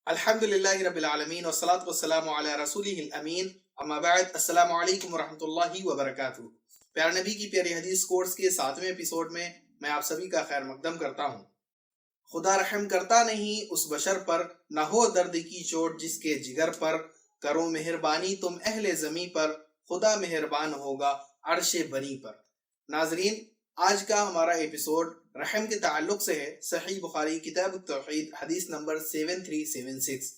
الحمدللہ رب العالمین والصلاة والسلام علی رسولہ الامین اما بعد السلام علیکم ورحمۃ اللہ وبرکاتہ۔ پیارے نبی کی پیاری حدیث کورس کے 7ویں ایپیسوڈ میں میں آپ سبھی کا خیر مقدم کرتا ہوں۔ خدا رحم کرتا نہیں اس بشر پر، نہ ہو درد کی چوٹ جس کے جگر پر، کرو مہربانی تم اہل زمیں پر، خدا مہربان ہوگا عرش بری پر۔ ناظرین، آج کا ہمارا ایپیسوڈ رحم کے تعلق سے ہے۔ صحیح بخاری کتاب التوحید حدیث نمبر 7376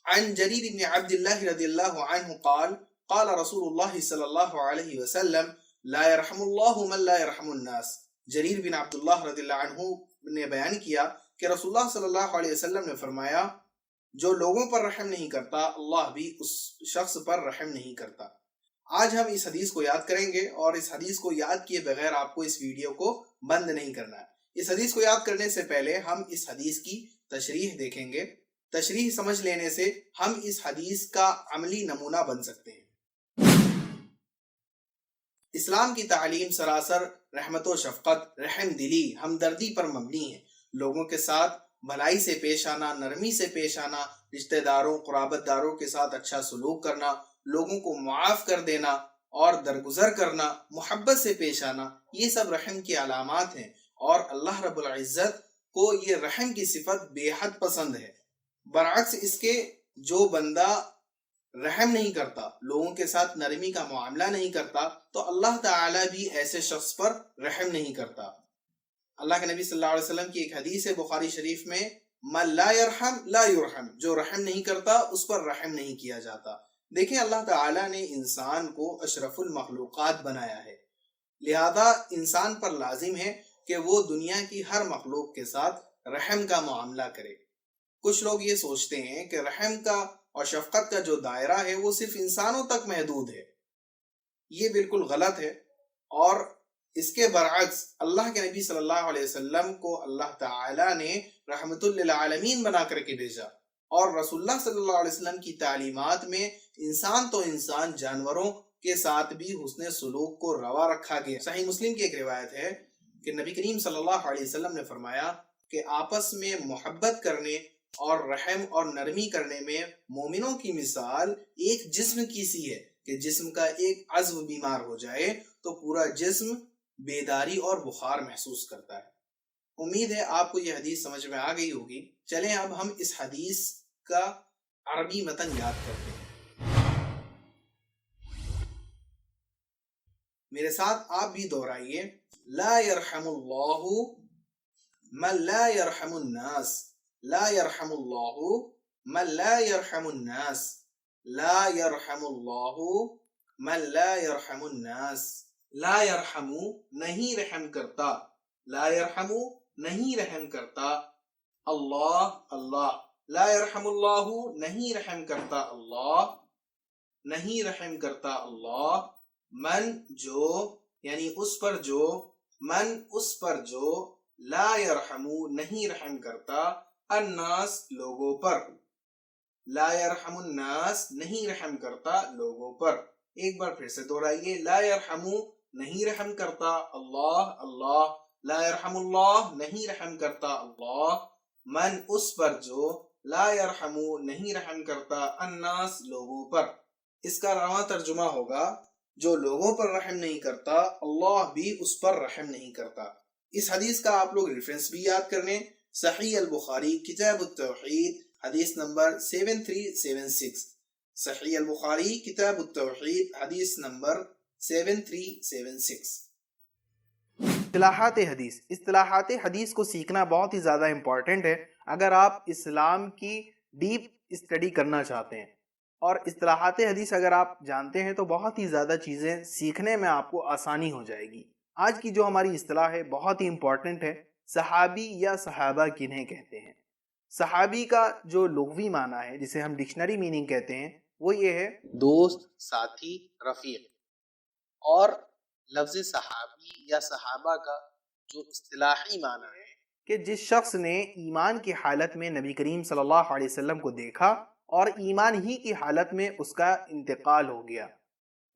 عن جریر بن عبد اللہ رضی اللہ عنہ قال قال رسول اللہ صلی اللہ علیہ وسلم لا يرحم اللہ من لا يرحم الناس۔ جریر بن عبداللہ رضی اللہ عنہ نے بیان کیا کہ رسول اللہ صلی اللہ علیہ وسلم نے فرمایا، جو لوگوں پر رحم نہیں کرتا اللہ بھی اس شخص پر رحم نہیں کرتا۔ آج ہم اس حدیث کو یاد کریں گے، اور اس حدیث کو یاد کیے بغیر آپ کو اس ویڈیو کو بند نہیں کرنا ہے۔ اس حدیث کو یاد کرنے سے پہلے ہم اس حدیث کی تشریح دیکھیں گے۔ تشریح سمجھ لینے سے ہم اس حدیث کا عملی نمونہ بن سکتے ہیں۔ اسلام کی تعلیم سراسر رحمت و شفقت، رحم دلی، ہمدردی پر مبنی ہے۔ لوگوں کے ساتھ بھلائی سے پیش آنا، نرمی سے پیش آنا، رشتہ داروں قرابت داروں کے ساتھ اچھا سلوک کرنا، لوگوں کو معاف کر دینا اور درگزر کرنا، محبت سے پیش آنا، یہ سب رحم کی علامات ہیں، اور اللہ رب العزت کو یہ رحم کی صفت بے حد پسند ہے۔ برعکس اس کے جو بندہ رحم نہیں کرتا، لوگوں کے ساتھ نرمی کا معاملہ نہیں کرتا، تو اللہ تعالی بھی ایسے شخص پر رحم نہیں کرتا۔ اللہ کے نبی صلی اللہ علیہ وسلم کی ایک حدیث ہے بخاری شریف میں، من لا یرحم لا یرحم، جو رحم نہیں کرتا اس پر رحم نہیں کیا جاتا۔ دیکھیں، اللہ تعالیٰ نے انسان کو اشرف المخلوقات بنایا ہے، لہذا انسان پر لازم ہے کہ وہ دنیا کی ہر مخلوق کے ساتھ رحم کا معاملہ کرے۔ کچھ لوگ یہ سوچتے ہیں کہ رحم کا اور شفقت کا جو دائرہ ہے وہ صرف انسانوں تک محدود ہے۔ یہ بالکل غلط ہے، اور اس کے برعکس اللہ کے نبی صلی اللہ علیہ وسلم کو اللہ تعالیٰ نے رحمت للعالمین بنا کر کے بھیجا، اور رسول اللہ صلی اللہ علیہ وسلم کی تعلیمات میں انسان تو انسان، جانوروں کے ساتھ بھی حسن سلوک کو روا رکھا گیا۔ صحیح مسلم کی ایک روایت ہے کہ نبی کریم صلی اللہ علیہ وسلم نے فرمایا کہ آپس میں محبت کرنے اور رحم اور نرمی کرنے میں مومنوں کی مثال ایک جسم کی سی ہے کہ جسم کا ایک عضو بیمار ہو جائے تو پورا جسم بیداری اور بخار محسوس کرتا ہے۔ امید ہے آپ کو یہ حدیث سمجھ میں آ گئی ہوگی۔ چلیں اب ہم اس حدیث کا عربی متن یاد کرتے ہیں۔ میرے ساتھ آپ بھی دہرائیے، لا يرحم اللہ من لا يرحم الناس، لا يرحم اللہ من لا يرحم الناس، لا يرحم اللہ من لا يرحم الناس۔ لا يرحم نہیں رحم کرتا، لا يرحم نہیں رحم کرتا، اللہ اللہ، لا يرحم اللہ نہیں رحم کرتا اللہ، نہیں رحم کرتا اللہ، من جو یعنی اس پر جو، من اس پر جو، لا يرحم نہیں رحم کرتا، الناس لوگوں پر، لا يرحم الناس نہیں رحم کرتا لوگوں پر۔ ایک بار پھر سے دہرائیے، لا يرحم نہیں رحم کرتا اللہ اللہ، لا يرحم اللہ نہیں رحم کرتا اللہ، من اس پر جو، لا يرحم نہیں رحم کرتا، الناس لوگوں پر۔ اس کا رواں ترجمہ ہوگا، جو لوگوں پر رحم نہیں کرتا اللہ بھی اس پر رحم نہیں کرتا۔ اس حدیث کا آپ لوگ ریفرنس بھی یاد کر لیں، صحیح البخاری کتاب التوحید حدیث نمبر 7376، صحیح البخاری کتاب التوحید حدیث نمبر 7376۔ اصطلاحات حدیث۔ اصطلاحات حدیث کو سیکھنا بہت ہی زیادہ امپورٹنٹ ہے اگر آپ اسلام کی ڈیپ اسٹڈی کرنا چاہتے ہیں، اور اصطلاحات حدیث اگر آپ جانتے ہیں تو بہت ہی زیادہ چیزیں سیکھنے میں آپ کو آسانی ہو جائے گی۔ آج کی جو ہماری اصطلاح ہے بہت ہی امپورٹنٹ ہے، صحابی یا صحابہ کنہیں کہتے ہیں۔ صحابی کا جو لغوی معنی ہے، جسے ہم ڈکشنری میننگ کہتے ہیں، وہ یہ ہے دوست، ساتھی، رفیق۔ اور لفظ صحابی یا صحابہ کا جو اصطلاحی معنی ہے کہ جس شخص نے ایمان کی حالت میں نبی کریم صلی اللہ علیہ وسلم کو دیکھا اور ایمان ہی کی حالت میں اس کا انتقال ہو گیا،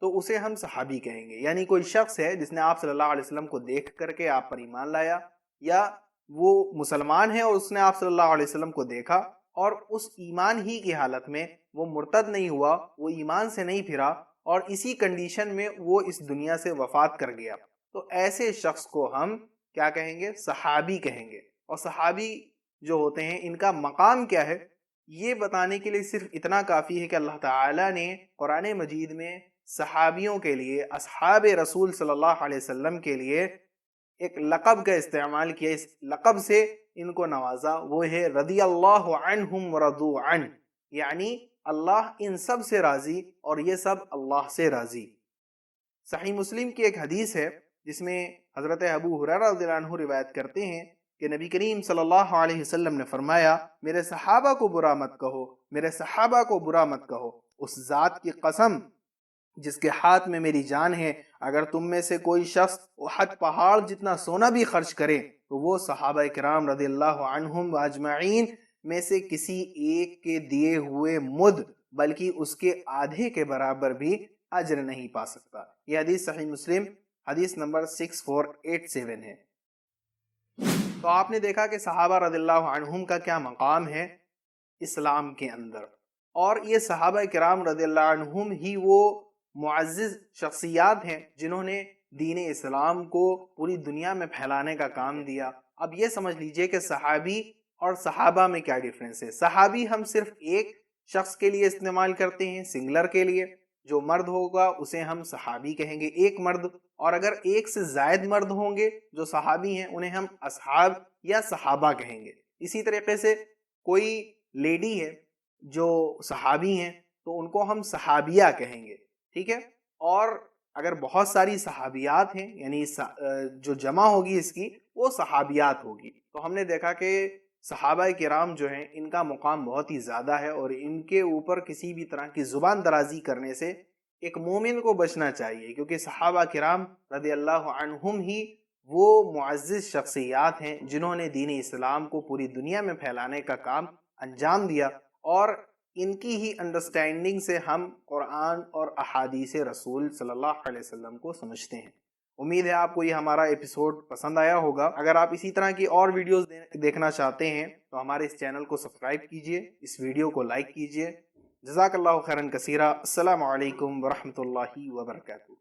تو اسے ہم صحابی کہیں گے۔ یعنی کوئی شخص ہے جس نے آپ صلی اللہ علیہ وسلم کو دیکھ کر کے آپ پر ایمان لایا، یا وہ مسلمان ہے اور اس نے آپ صلی اللہ علیہ وسلم کو دیکھا اور اس ایمان ہی کی حالت میں وہ مرتد نہیں ہوا، وہ ایمان سے نہیں پھرا، اور اسی کنڈیشن میں وہ اس دنیا سے وفات کر گیا، تو ایسے شخص کو ہم کیا کہیں گے؟ صحابی کہیں گے۔ اور صحابی جو ہوتے ہیں ان کا مقام کیا ہے، یہ بتانے کے لیے صرف اتنا کافی ہے کہ اللہ تعالیٰ نے قرآن مجید میں صحابیوں کے لیے، اصحاب رسول صلی اللہ علیہ وسلم کے لیے ایک لقب کا استعمال کیا، اس لقب سے ان کو نوازا، وہ ہے رضی اللہ عنہم ورضوا عنہ، یعنی اللہ ان سب سے راضی اور یہ سب اللہ سے راضی۔ صحیح مسلم کی ایک حدیث ہے جس میں حضرت ابو ہریرہ رضی اللہ عنہ روایت کرتے ہیں کہ نبی کریم صلی اللہ علیہ وسلم نے فرمایا، میرے صحابہ کو برا مت کہو، میرے صحابہ کو برا مت کہو، اس ذات کی قسم جس کے ہاتھ میں میری جان ہے، اگر تم میں سے کوئی شخص احد پہاڑ جتنا سونا بھی خرچ کرے تو وہ صحابہ کرام رضی اللہ عنہم اجمعین میں سے کسی ایک کے دیے ہوئے مد بلکہ اس کے آدھے کے برابر بھی اجر نہیں پا سکتا۔ یہ حدیث صحیح مسلم حدیث نمبر 6487 ہے۔ تو آپ نے دیکھا کہ صحابہ رضی اللہ عنہم کا کیا مقام ہے اسلام کے اندر، اور یہ صحابہ کرام رضی اللہ عنہم ہی وہ معزز شخصیات ہیں جنہوں نے دین اسلام کو پوری دنیا میں پھیلانے کا کام دیا۔ اب یہ سمجھ لیجئے کہ صحابی اور صحابہ میں کیا ڈیفرنس ہے۔ صحابی ہم صرف ایک شخص کے لیے استعمال کرتے ہیں، سنگلر کے لیے، جو مرد ہوگا اسے ہم صحابی کہیں گے، ایک مرد، اور اگر ایک سے زائد مرد ہوں گے جو صحابی ہیں انہیں ہم اصحاب یا صحابہ کہیں گے۔ اسی طریقے سے کوئی لیڈی ہے جو صحابی ہیں تو ان کو ہم صحابیہ کہیں گے، ٹھیک ہے؟ اور اگر بہت ساری صحابیات ہیں یعنی جو جمع ہوگی اس کی وہ صحابیات ہوگی۔ تو ہم نے دیکھا کہ صحابہ کرام جو ہیں ان کا مقام بہت ہی زیادہ ہے، اور ان کے اوپر کسی بھی طرح کی زبان درازی کرنے سے ایک مومن کو بچنا چاہیے، کیونکہ صحابہ کرام رضی اللہ عنہم ہی وہ معزز شخصیات ہیں جنہوں نے دین اسلام کو پوری دنیا میں پھیلانے کا کام انجام دیا، اور ان کی ہی انڈرسٹینڈنگ سے ہم قرآن اور احادیث رسول صلی اللہ علیہ وسلم کو سمجھتے ہیں۔ امید ہے آپ کو یہ ہمارا ایپیسوڈ پسند آیا ہوگا۔ اگر آپ اسی طرح کی اور ویڈیوز دیکھنا چاہتے ہیں تو ہمارے اس چینل کو سبسکرائب کیجئے، اس ویڈیو کو لائک کیجئے۔ جزاک اللہ خیرا کثیرا۔ السلام علیکم ورحمۃ اللہ وبرکاتہ۔